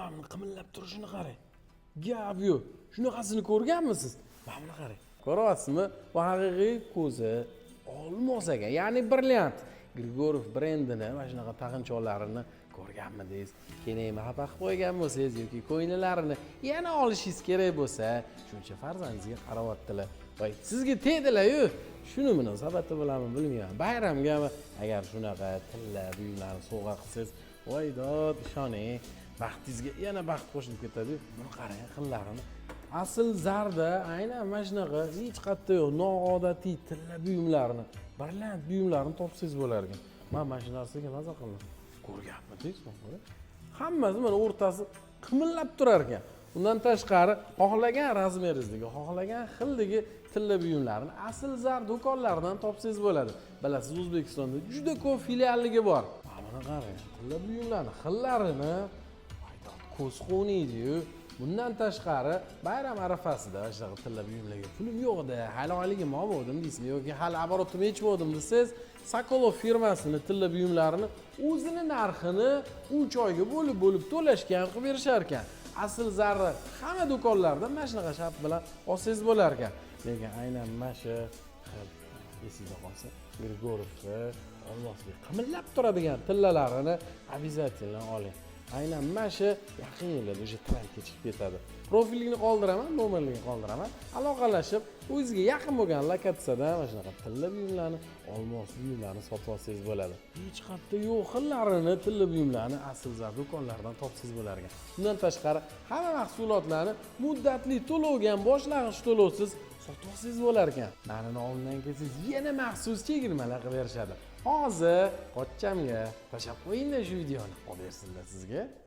mana buni qimillab turishini qarang. Gap yo'q. Shunaqasini ko'rganmisiz? Mana buni qarang. Ko'ryapsizmi? Bu haqiqiy ko'zi olmos ekan, ya'ni brilliant. Grigorov brendini mana shunaqa taqinchoqlarini ko'rganmidingiz? Keyin mahaba qilib qo'ygan bo'lsangiz yoki ko'yinlarini yana olishingiz kerak bo'lsa, shuncha farzandingizga qaryaptilar. Voy, sizga tegdilar-yu. Shuni munosabati bilanmi bilmayman. Bayramgami agar shunaqa tilla buyumlarni sovg'a qilsangiz, voy dod, ishoning, baxtingizga yana baxt qo'shilib ketadi. Buni qarang, xillarini. Asl zarda aynan mana shunaqa hech qayerda yo'q noodatiy tilla buyumlarni, brilliant buyumlarni topsangiz bo'lar ekan. Mana shu narsaga nazar qiling. Ko'rganmidingiz buni? Hammasi mana o'rtasi qimillab turar ekan. Undan tashqari xohlagan razmeringizdagi, xohlagan xildagi tilla buyumlarni asl zar do'konlaridan topsangiz bo'ladi. Bilasiz, O'zbekistonda juda ko'p filialligi bor. Mana qarang, tilla buyumlarni xillarini ko'z qo'niydi-yu. Bundan tashqari bayram arafasida shunaqa tilla buyumlarga pulim yo'q-da, hali oyligim olmadim deysizmi yoki hali оборотim yechmadim desangiz, Sokolov firmasini tilla buyumlarini o'zini narxini 3 oyga bo'lib to'lashga ham qilib berishar ekan. Asl zarra hamma do'konlarda mana shunaqa shart bilan olsangiz bo'lar ekan. Lekin aynan mana shu esingizda qolsa, Grigorovni olmosga qimillab turadigan tillalarini обязательно oling. Aynan mana shu yaqin yillarda o'sha trendga chiqib ketadi. Profilingni qoldiraman, nomerligini qoldiraman. Aloqalashib, o'zingizga yaqin bo'lgan lokatsiyada mana shunaqa tilla buyumlarni, olmos buyumlarni sotib olsangiz bo'ladi. Hech qayerda yo'q xillarini, tilla buyumlarni asl zar do'konlardan topsangiz bo'lar ekan. Bundan tashqari hamma mahsulotlarni muddatli to'lovga ham boshlang'ich to'lovsiz sotib olsangiz bo'lar ekan. Narini oldindan kelsangiz yana maxsus chegirmalar qilib berishadi. Hozir qo'cchamga tashlab qo'ying-da shu videoni, olib bersinlar sizga.